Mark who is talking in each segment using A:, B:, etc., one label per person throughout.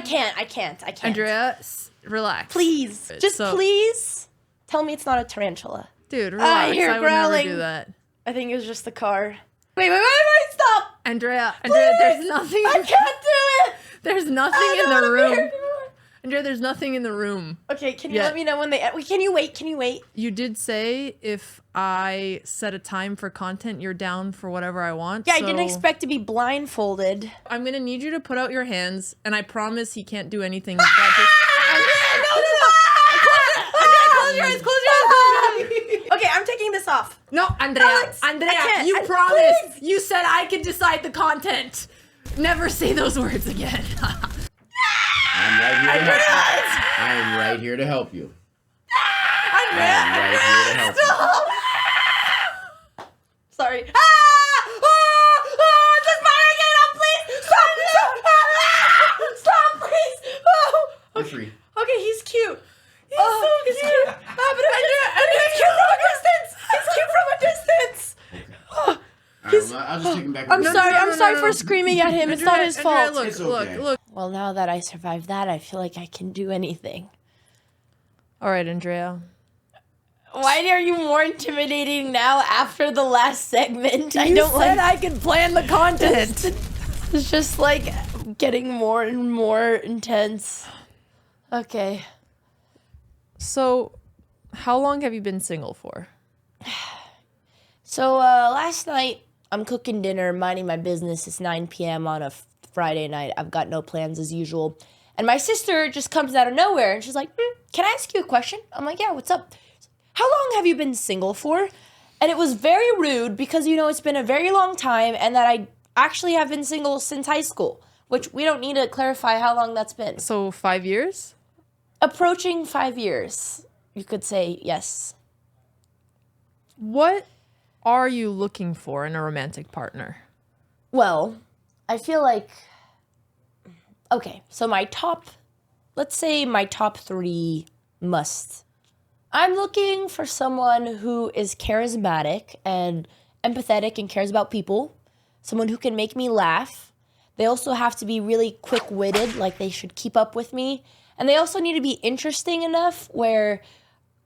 A: can't.
B: Andrea, relax.
A: Please. Please tell me it's not a tarantula.
B: Dude, relax. I would never do that.
A: I think it was just the car. Wait, stop!
B: Andrea,
A: Please.
B: there's nothing.
A: I can't do it!
B: There's nothing in the room. Andrea, there's nothing in the room.
A: Okay, can you let me know when they... Can you wait?
B: You did say if I set a time for content, you're down for whatever I want.
A: Yeah, I didn't expect to be blindfolded.
B: I'm going to need you to put out your hands, and I promise he can't do anything. No! Close your eyes.
A: Okay, I'm taking this off.
B: No, Andrea, you promised. You said I could decide the content. Never say those words again.
C: I am right here to help you.
A: Sorry. Just fire again up, please. Stop, please.
C: You're free.
A: Okay, he's cute. He's so cute. He's cute from a distance.
C: I'll just take him back.
A: I'm sorry for screaming at him. It's not his fault.
B: Look.
A: Well, now that I survived that, I feel like I can do anything.
B: All right, Andrea.
A: Why are you more intimidating now after the last segment?
B: You said I could plan the content.
A: It's just like getting more and more intense. Okay.
B: So, how long have you been single for?
A: So, last night, I'm cooking dinner, minding my business. It's 9 p.m. on a Friday night. I've got no plans as usual. And my sister just comes out of nowhere, and she's like, can I ask you a question? I'm like, yeah, what's up? How long have you been single for? And it was very rude because, it's been a very long time, and that I actually have been single since high school, which we don't need to clarify how long that's been.
B: So 5 years?
A: Approaching 5 years, you could say yes.
B: What are you looking for in a romantic partner?
A: Well, I feel like... Okay, so let's say my top 3 must. I'm looking for someone who is charismatic and empathetic and cares about people. Someone who can make me laugh. They also have to be really quick-witted, like they should keep up with me. And they also need to be interesting enough where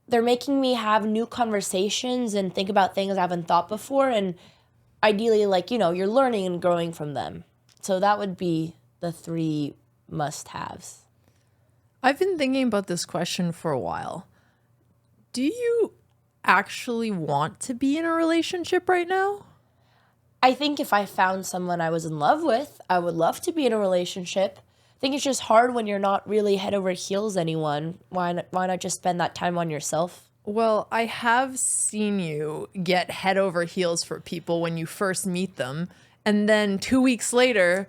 A: they're making me have new conversations and think about things I haven't thought before. And ideally, you're learning and growing from them. So that would be the 3 must-haves.
B: I've been thinking about this question for a while. Do you actually want to be in a relationship right now?
A: I think if I found someone I was in love with, I would love to be in a relationship. I think it's just hard when you're not really head over heels anyone. Why not just spend that time on yourself?
B: Well, I have seen you get head over heels for people when you first meet them. And then 2 weeks later,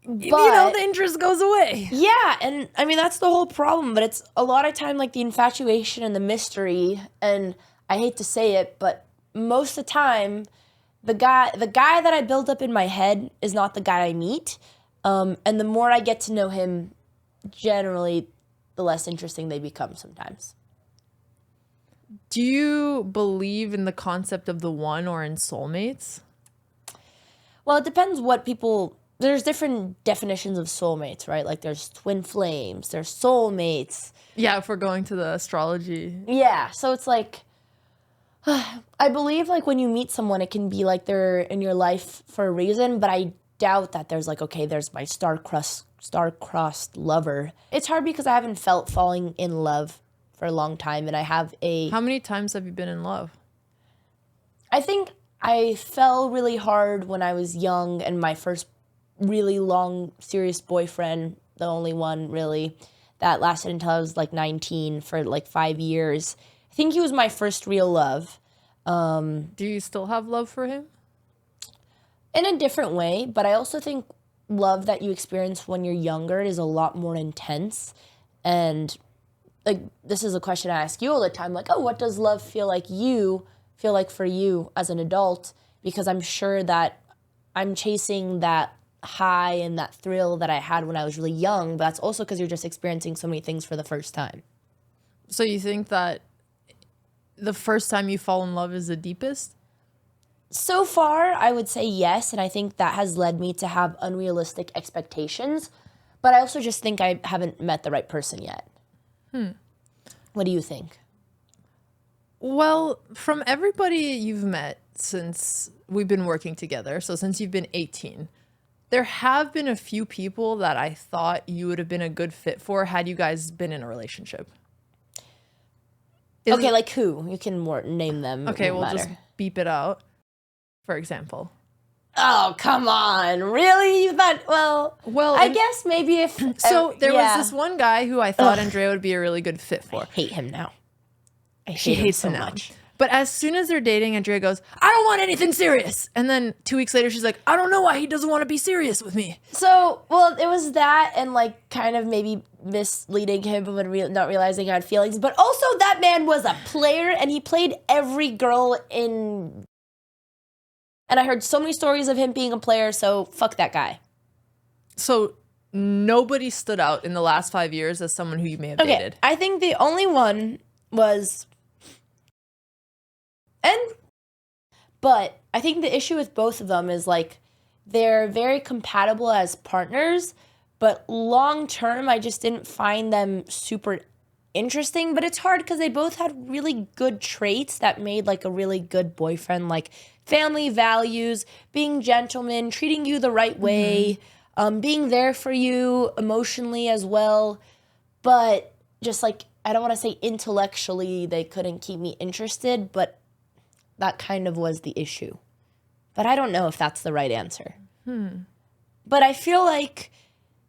B: the interest goes away.
A: Yeah, and I mean, that's the whole problem. But it's a lot of time like the infatuation and the mystery. And I hate to say it, but most of the time, the guy that I build up in my head is not the guy I meet. And the more I get to know him, generally, the less interesting they become sometimes.
B: Do you believe in the concept of the one or in soulmates?
A: Well, it depends what people... There's different definitions of soulmates, right? Like there's twin flames, there's soulmates.
B: Yeah, if we're going to the astrology.
A: Yeah, so it's like... I believe like when you meet someone, it can be like they're in your life for a reason, but I doubt that there's like, okay, there's my star-crossed lover. It's hard because I haven't felt falling in love for a long time, and I have a...
B: How many times have you been in love?
A: I think I fell really hard when I was young, and my first really long, serious boyfriend, the only one really, that lasted until I was like 19 for like 5 years. I think he was my first real love.
B: Do you still have love for him?
A: In a different way, but I also think love that you experience when you're younger is a lot more intense. And like, this is a question I ask you all the time, like, oh, what does love feel like for you as an adult? Because I'm sure that I'm chasing that high and that thrill that I had when I was really young, but that's also because you're just experiencing so many things for the first time.
B: So you think that the first time you fall in love is the deepest?
A: So far, I would say yes, and I think that has led me to have unrealistic expectations. But I also just think I haven't met the right person yet. What do you think?
B: Well, from everybody you've met since we've been working together, so since you've been 18, there have been a few people that I thought you would have been a good fit for had you guys been in a relationship.
A: Okay, like who? You can name them.
B: Okay,
A: it won't
B: we'll just
A: matter.
B: beep it out. For example.
A: Oh, come on. Really? You thought, well, I guess maybe if...
B: So there
A: yeah.
B: was this one guy who I thought Andrea would be a really good fit for.
A: I hate him now.
B: She hates him so much. But as soon as they're dating, Andrea goes, I don't want anything serious. And then 2 weeks later, she's like, I don't know why he doesn't want to be serious with me.
A: So, well, it was that and like kind of maybe misleading him but not realizing I had feelings. But also that man was a player and he played every girl in... And I heard so many stories of him being a player, so fuck that guy.
B: So nobody stood out in the last 5 years as someone who you may have dated.
A: I think the only one was... But I think the issue with both of them is like they're very compatible as partners, but long term I just didn't find them super interesting. But it's hard because they both had really good traits that made like a really good boyfriend, like family values, being gentleman, treating you the right way, being there for you emotionally as well. But just like, I don't want to say intellectually they couldn't keep me interested, but that kind of was the issue. But I don't know if that's the right answer. But I feel like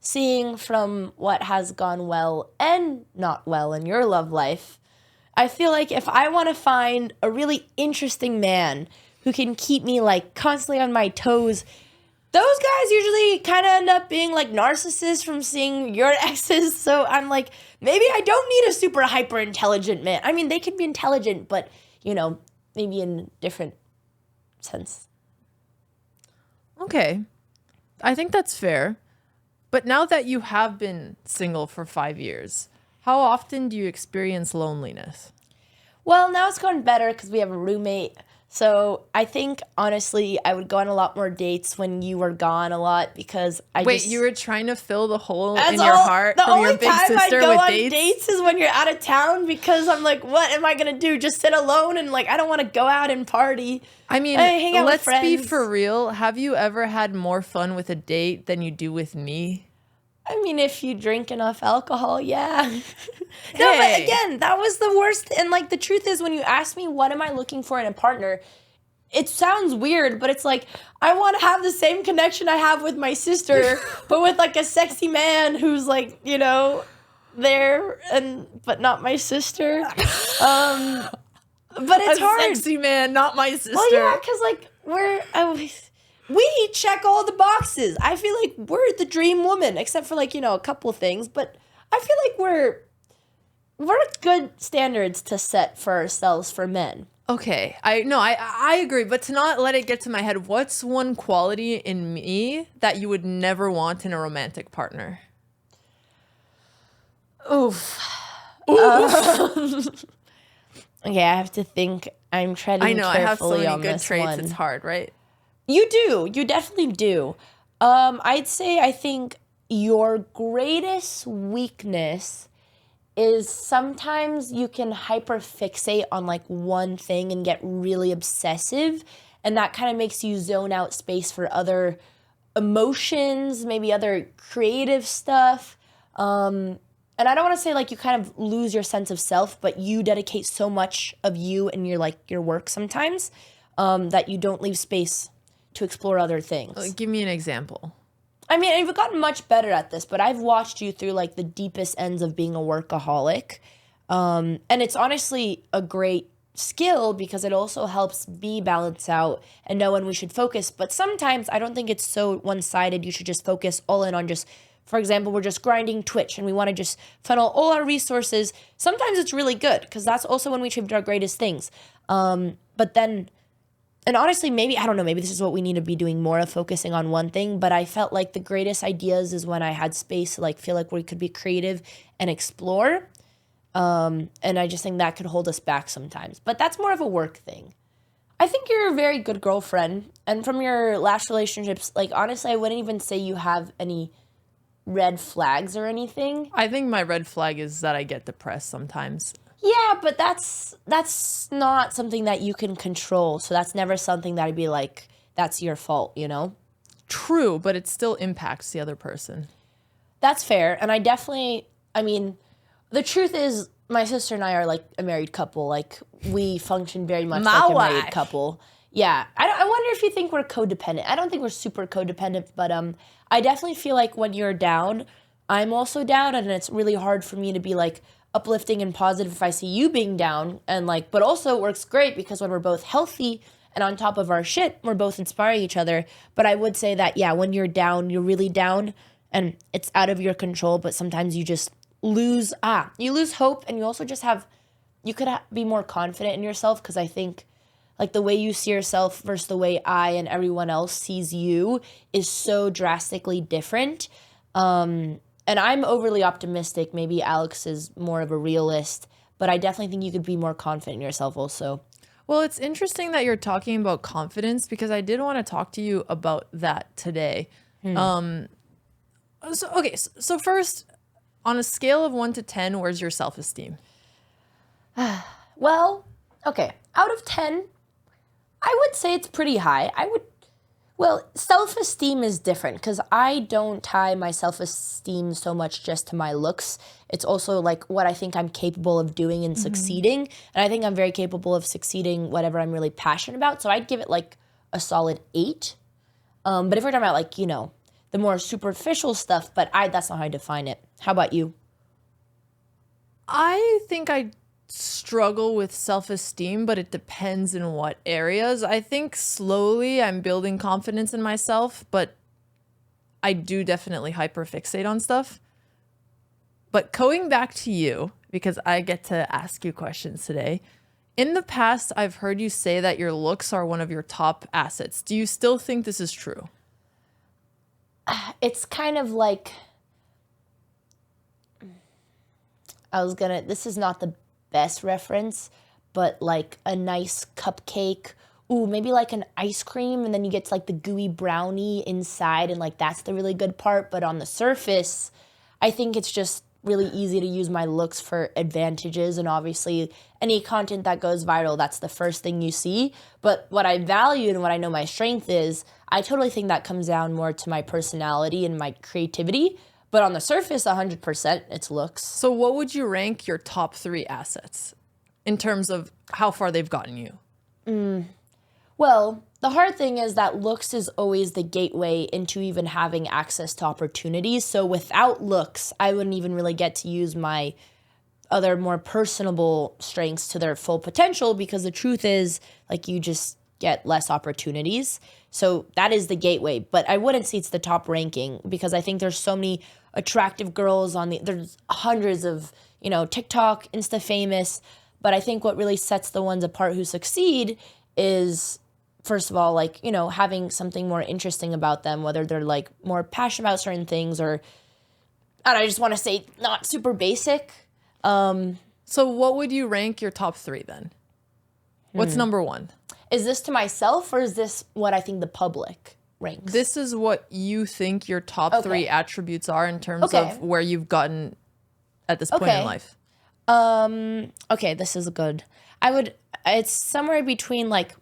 A: seeing from what has gone well and not well in your love life, I feel like if I want to find a really interesting man who can keep me like constantly on my toes, those guys usually kind of end up being like narcissists from seeing your exes. So I'm like, maybe I don't need a super hyper intelligent man. I mean, they can be intelligent, but you know, maybe in a different sense.
B: Okay. I think that's fair. But now that you have been single for 5 years, how often do you experience loneliness?
A: Well, now it's going better because we have a roommate. So I think, honestly, I would go on a lot more dates when you were gone a lot because
B: you were trying to fill the hole
A: That's
B: in your heart from your big sister with dates?
A: Dates is when you're out of town because I'm like, what am I going to do? Just sit alone and like, I don't want to go out and party.
B: I mean,
A: hang out with
B: let's be
A: friends.
B: for real. Have you ever had more fun with a date than you do with me?
A: I mean, if you drink enough alcohol, yeah. No, but again, that was the worst. And like, the truth is when you ask me, what am I looking for in a partner? It sounds weird, but it's like, I want to have the same connection I have with my sister, but with like a sexy man who's like, you know, there but not my sister. But it's hard.
B: Sexy man, not my sister.
A: Well, yeah, because like we check all the boxes. I feel like we're the dream woman, except for like, you know, a couple things. But I feel like we're good standards to set for ourselves for men.
B: Okay, I agree, but to not let it get to my head, what's one quality in me that you would never want in a romantic partner?
A: Oof. Okay, I have to think. I'm treading carefully on this one.
B: I have so many good traits. It's hard, right?
A: You do. You definitely do. I'd say I think your greatest weakness is sometimes you can hyperfixate on like one thing and get really obsessive, and that kind of makes you zone out space for other emotions, maybe other creative stuff. And I don't want to say like you kind of lose your sense of self, but you dedicate so much of you and your work sometimes that you don't leave space to explore other things.
B: Give me an example.
A: I mean, you've gotten much better at this, but I've watched you through like the deepest ends of being a workaholic. And it's honestly a great skill because it also helps me balance out and know when we should focus. But sometimes I don't think it's so one-sided. You should just focus all in on just, for example, we're just grinding Twitch and we want to just funnel all our resources. Sometimes it's really good because that's also when we achieved our greatest things. But then... And honestly, maybe, I don't know, maybe this is what we need to be doing more of, focusing on one thing. But I felt like the greatest ideas is when I had space to like feel like we could be creative and explore. And I just think that could hold us back sometimes. But that's more of a work thing. I think you're a very good girlfriend. And from your last relationships, like honestly, I wouldn't even say you have any red flags or anything.
B: I think my red flag is that I get depressed sometimes.
A: Yeah, but that's not something that you can control. So that's never something that I'd be like, that's your fault, you know?
B: True, but it still impacts the other person.
A: That's fair. And I mean, the truth is my sister and I are like a married couple. Like we function very much like a married couple. Yeah. I wonder if you think we're codependent. I don't think we're super codependent, but I definitely feel like when you're down, I'm also down, and it's really hard for me to be like uplifting and positive if I see you being down, and like, but also it works great because when we're both healthy and on top of our shit, we're both inspiring each other. But I would say that, yeah, when you're down, you're really down and it's out of your control, but sometimes you just lose hope, and you also just you could be more confident in yourself, because I think like the way you see yourself versus the way I and everyone else sees you is so drastically different. And I'm overly optimistic. Maybe Alex is more of a realist, but I definitely think you could be more confident in yourself also.
B: Well, it's interesting that you're talking about confidence, because I did want to talk to you about that today. So first, on a scale of 1 to 10, where's your self-esteem?
A: Well, okay, out of 10, I would say it's pretty high. Well, self-esteem is different because I don't tie my self-esteem so much just to my looks. It's also like what I think I'm capable of doing and succeeding. And I think I'm very capable of succeeding whatever I'm really passionate about. So I'd give it like a solid 8. But if we're talking about like, you know, the more superficial stuff, but that's not how I define it. How about you?
B: I think I struggle with self-esteem, but it depends in what areas. I think slowly I'm building confidence in myself, but I do definitely hyperfixate on stuff. But going back to you, because I get to ask you questions today, in the past, I've heard you say that your looks are one of your top assets. Do you still think this is true?
A: It's kind of like, this is not the best reference, but like a nice cupcake. Ooh, maybe like an ice cream, and then you get to like the gooey brownie inside, and like that's the really good part. But on the surface, I think it's just really easy to use my looks for advantages, and obviously any content that goes viral, that's the first thing you see. But what I value and what I know my strength is, I totally think that comes down more to my personality and my creativity. But on the surface, 100%, it's looks.
B: So what would you rank your top 3 assets in terms of how far they've gotten you?
A: Well, the hard thing is that looks is always the gateway into even having access to opportunities. So without looks, I wouldn't even really get to use my other more personable strengths to their full potential, because the truth is, like, you just get less opportunities. So that is the gateway. But I wouldn't say it's the top ranking, because I think there's so many attractive girls there's hundreds of, you know, TikTok, Insta famous. But I think what really sets the ones apart who succeed is, first of all, like, you know, having something more interesting about them, whether they're like more passionate about certain things, or, I just want to say not super basic.
B: So what would you rank your top 3 then? What's number 1?
A: Is this to myself, or is this what I think the public ranks?
B: This is what you think your top 3 attributes are in terms of where you've gotten at this point in life.
A: Okay, this is good. It's somewhere between like,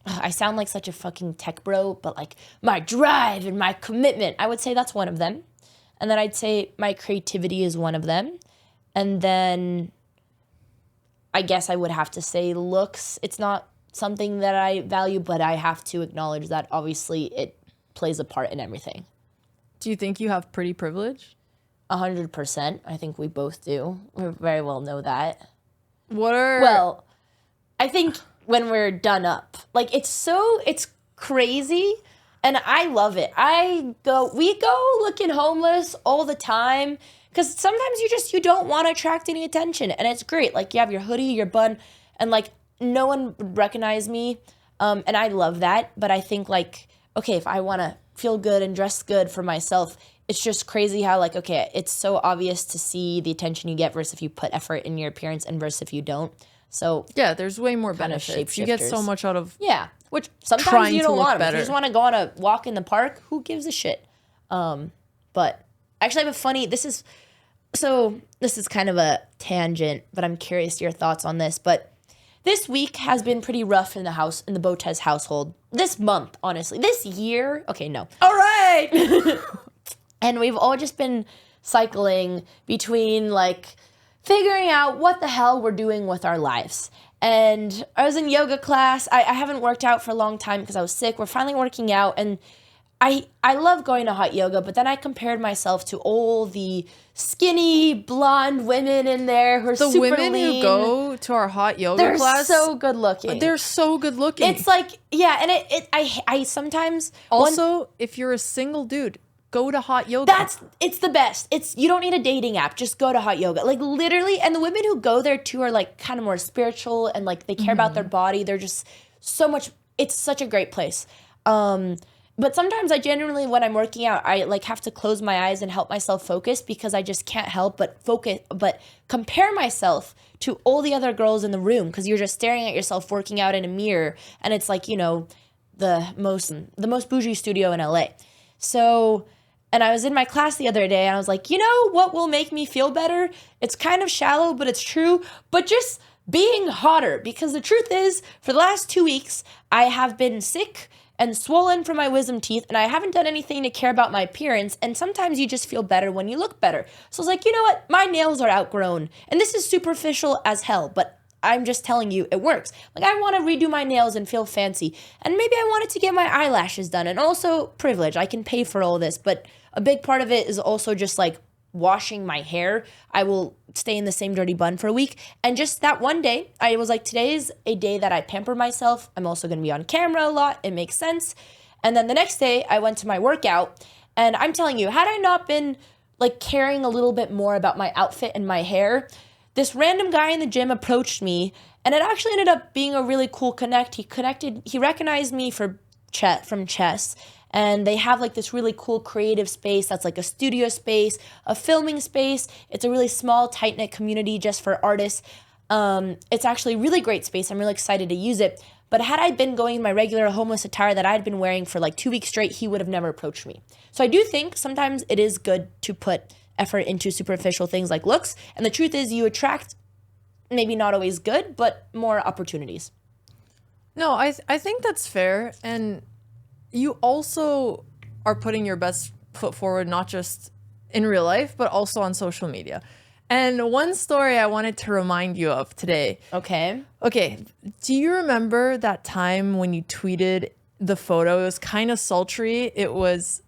A: I sound like such a fucking tech bro, but like my drive and my commitment, I would say that's one of them. And then I'd say my creativity is one of them. And then I guess I would have to say looks. It's not something that I value, but I have to acknowledge that obviously it plays a part in everything.
B: Do you think you have pretty privilege?
A: 100%. I think we both do. We very well know that.
B: Well,
A: I think when we're done up, like it's crazy, and I love it. We go looking homeless all the time, because sometimes you don't want to attract any attention, and it's great. Like you have your hoodie, your bun, and like no one would recognize me, and I love that. But I think like, okay, if I want to feel good and dress good for myself, it's just crazy how like, okay, it's so obvious to see the attention you get versus if you put effort in your appearance and versus if you don't. So
B: yeah, there's way more benefits. You get so much out of
A: which sometimes
B: trying
A: you don't
B: to look
A: want.
B: better.
A: If you just want to go on a walk in the park, who gives a shit? But actually I have a funny, this is kind of a tangent, but I'm curious your thoughts on this. But this week has been pretty rough in the Botez household. This month, honestly. This year, okay, no.
B: All right.
A: And we've all just been cycling between like figuring out what the hell we're doing with our lives. And I was in yoga class. I haven't worked out for a long time because I was sick. We're finally working out, and I love going to hot yoga, but then I compared myself to all the skinny, blonde women in there who are
B: The
A: super
B: women
A: lean.
B: who go to our hot yoga
A: They're
B: class,
A: so good looking.
B: they're so good looking.
A: It's like, yeah, and I sometimes
B: also, if you're a single dude, go to hot yoga.
A: it's the best. You don't need a dating app. Just go to hot yoga. Like literally, and the women who go there too are like kind of more spiritual and like they care about their body. They're just so much, it's such a great place. But sometimes I genuinely, when I'm working out, I like have to close my eyes and help myself focus because I just can't help but compare myself to all the other girls in the room because you're just staring at yourself working out in a mirror, and it's like, you know, the most bougie studio in LA. So, and I was in my class the other day and I was like, you know what will make me feel better? It's kind of shallow, but it's true. But just being hotter, because the truth is, for the last 2 weeks, I have been sick and swollen from my wisdom teeth, and I haven't done anything to care about my appearance, and sometimes you just feel better when you look better. So I was like, you know what? My nails are outgrown, and this is superficial as hell, but I'm just telling you, it works. Like, I want to redo my nails and feel fancy, and maybe I wanted to get my eyelashes done, and also privilege. I can pay for all this, but a big part of it is also just like washing my hair. I will stay in the same dirty bun for a week. And just that one day, I was like, today is a day that I pamper myself. I'm also going to be on camera a lot. It makes sense. And then the next day, I went to my workout. And I'm telling you, had I not been like caring a little bit more about my outfit and my hair, this random guy in the gym approached me. And it actually ended up being a really cool connect. He recognized me from chess. And they have like this really cool creative space that's like a studio space, a filming space. It's a really small, tight-knit community just for artists. It's actually a really great space. I'm really excited to use it. But had I been going in my regular homeless attire that I'd been wearing for like 2 weeks straight, he would have never approached me. So I do think sometimes it is good to put effort into superficial things like looks. And the truth is you attract maybe not always good, but more opportunities.
B: No, I think that's fair. And you also are putting your best foot forward, not just in real life, but also on social media. And one story I wanted to remind you of today.
A: Okay.
B: Do you remember that time when you tweeted the photo? It was kind of sultry. It was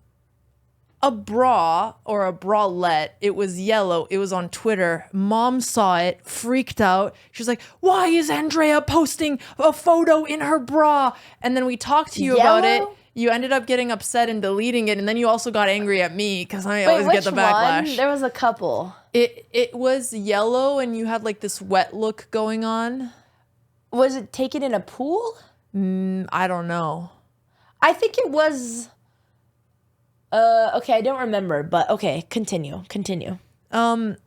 B: a bra or a bralette. It was yellow. It was on Twitter. Mom saw it, freaked out. She was like, why is Andrea posting a photo in her bra? And then we talked to you about it. You ended up getting upset and deleting it, and then you also got angry at me because I always get the backlash.
A: One? There was a couple.
B: It was yellow, and you had like this wet look going on.
A: Was it taken in a pool?
B: I don't know.
A: I think it was. Okay, I don't remember, but okay, continue.
B: And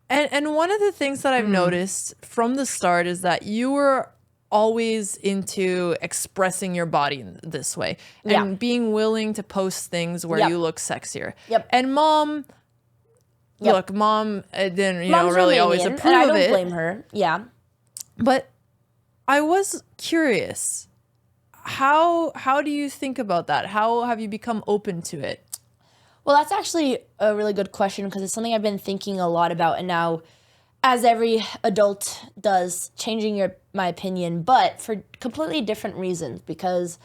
B: one of the things that I've noticed from the start is that you were always into expressing your body in this way and being willing to post things where you look sexier.
A: Yep.
B: And mom didn't
A: Mom's
B: really
A: Romanian,
B: always approve
A: and I
B: of
A: don't
B: it.
A: blame her. Yeah.
B: But I was curious, how do you think about that? How have you become open to it?
A: Well, that's actually a really good question because it's something I've been thinking a lot about, and now, as every adult does, changing my opinion, but for completely different reasons. Because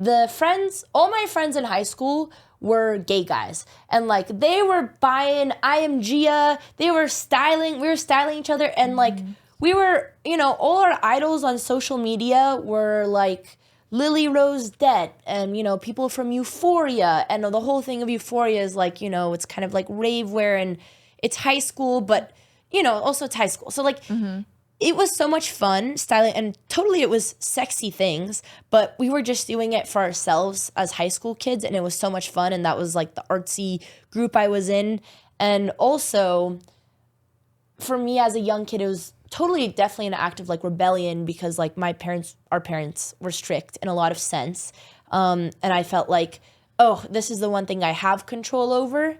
A: all my friends in high school were gay guys, and like they were buying I Am Gia, we were styling each other, and like we were, all our idols on social media were like Lily Rose Depp and, people from Euphoria, and the whole thing of Euphoria is like, it's kind of like rave wear, and it's high school, but also it's high school. So like it was so much fun styling, and totally it was sexy things, but we were just doing it for ourselves as high school kids, and it was so much fun, and that was like the artsy group I was in. And also for me as a young kid, it was definitely an act of like rebellion because like our parents were strict in a lot of sense. And I felt like, oh, this is the one thing I have control over.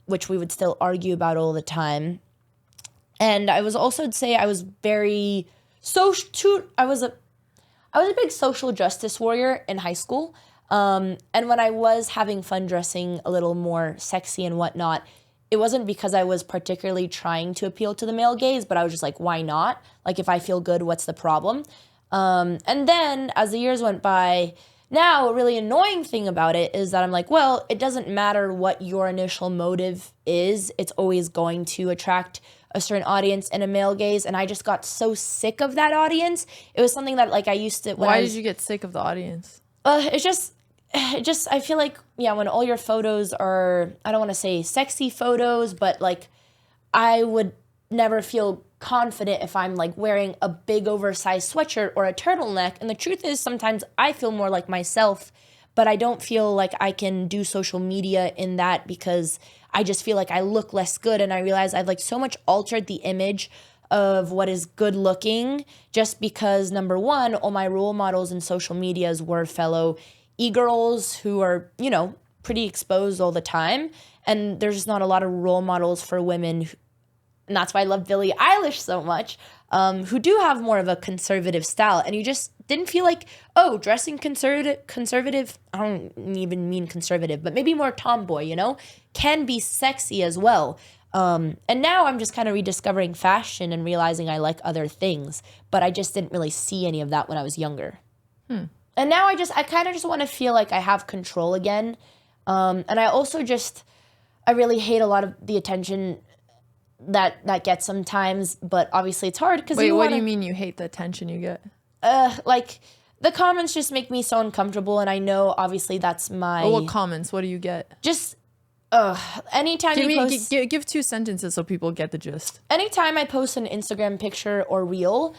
A: which we would still argue about all the time. And I was also to say I was very I was a big social justice warrior in high school. And when I was having fun dressing a little more sexy and whatnot, it wasn't because I was particularly trying to appeal to the male gaze, but I was just like, why not? Like, if I feel good, what's the problem? And then as the years went by, now a really annoying thing about it is that I'm like, well, it doesn't matter what your initial motive is. It's always going to attract a certain audience and a male gaze. And I just got so sick of that audience. It was something that like I used to.
B: Why did you get sick of the audience?
A: It just, I feel like, yeah, when all your photos are, I don't want to say sexy photos, but like I would never feel confident if I'm like wearing a big oversized sweatshirt or a turtleneck. And the truth is sometimes I feel more like myself, but I don't feel like I can do social media in that because I just feel like I look less good. And I realize I've like so much altered the image of what is good looking just because, number one, all my role models in social medias were fellow e-girls who are, you know, pretty exposed all the time. And there's just not a lot of role models for women. And that's why I love Billie Eilish so much, who do have more of a conservative style. And you just didn't feel like, oh, dressing conservative, I don't even mean conservative, but maybe more tomboy, you know, can be sexy as well. And now I'm just kind of rediscovering fashion and realizing I like other things, but I just didn't really see any of that when I was younger. And now I kind of just want to feel like I have control again. And I also I really hate a lot of the attention that gets sometimes, but obviously it's hard because
B: what do you mean you hate the attention you get?
A: Like the comments just make me so uncomfortable, and I know obviously that's my.
B: Oh, what comments? What do you get?
A: Just anytime
B: give 2 sentences so people get the gist.
A: Anytime I post an Instagram picture or reel,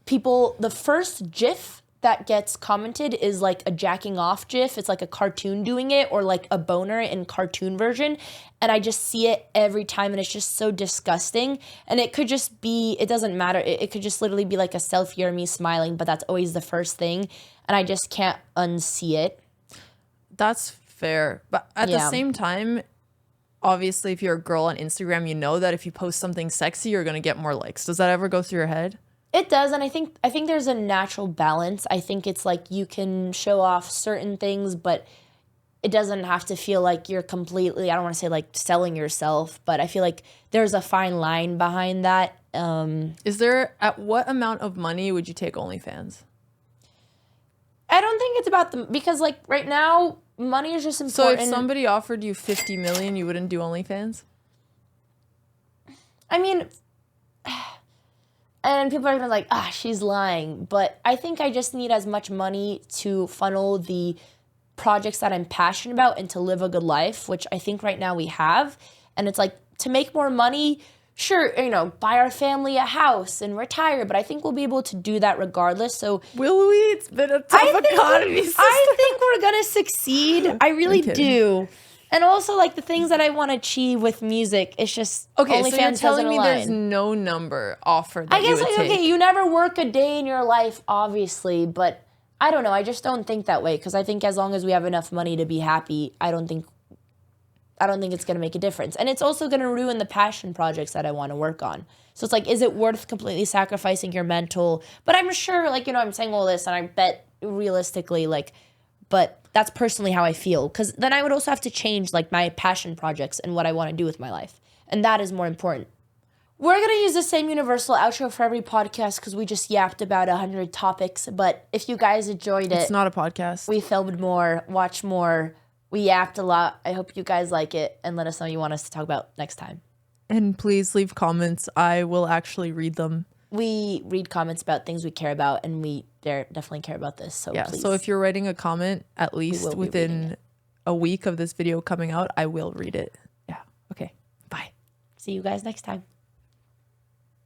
A: the first GIF that gets commented is like a jacking off GIF. It's like a cartoon doing it, or like a boner in cartoon version. And I just see it every time, and it's just so disgusting. And it could just be, it doesn't matter. It could just literally be like a selfie or me smiling, but that's always the first thing. And I just can't unsee it.
B: That's fair. But at the same time, obviously, if you're a girl on Instagram, you know that if you post something sexy, you're going to get more likes. Does that ever go through your head?
A: It does, and I think there's a natural balance. I think it's like you can show off certain things, but it doesn't have to feel like you're completely, I don't want to say like selling yourself, but I feel like there's a fine line behind that.
B: Is there, at what amount of money would you take OnlyFans?
A: I don't think it's about because like right now, money is just important.
B: So if somebody offered you $50 million, you wouldn't do OnlyFans?
A: I mean, and people are gonna be like, she's lying. But I think I just need as much money to funnel the projects that I'm passionate about and to live a good life, which I think right now we have. And it's like, to make more money, sure, you know, buy our family a house and retire. But I think we'll be able to do that regardless. So
B: will we? It's been a tough economy system.
A: I think we're gonna succeed. I really do. And also, like, the things that I want to achieve with music, it's just
B: okay.
A: OnlyFans
B: So you're telling me
A: align.
B: there's no number offered that
A: I guess
B: you would take.
A: Okay, you never work a day in your life, obviously, but I don't know. I just don't think that way because I think as long as we have enough money to be happy, I don't think it's gonna make a difference, and it's also gonna ruin the passion projects that I want to work on. So it's like, is it worth completely sacrificing your mental? But I'm sure, like, you know, I'm saying all this, and I bet realistically, like, but that's personally how I feel, because then I would also have to change like my passion projects and what I want to do with my life, and that is more important. We're going to use the same universal outro for every podcast because we just yapped about 100 topics, but if you guys enjoyed it,
B: it's not a podcast.
A: We filmed more, watched more, we yapped a lot. I hope you guys like it and let us know what you want us to talk about next time.
B: And please leave comments. I will actually read them.
A: We read comments about things we care about, and we definitely care about this. So please.
B: So if you're writing a comment, at least within a week of this video coming out, I will read it. Yeah. Okay. Bye.
A: See you guys next time.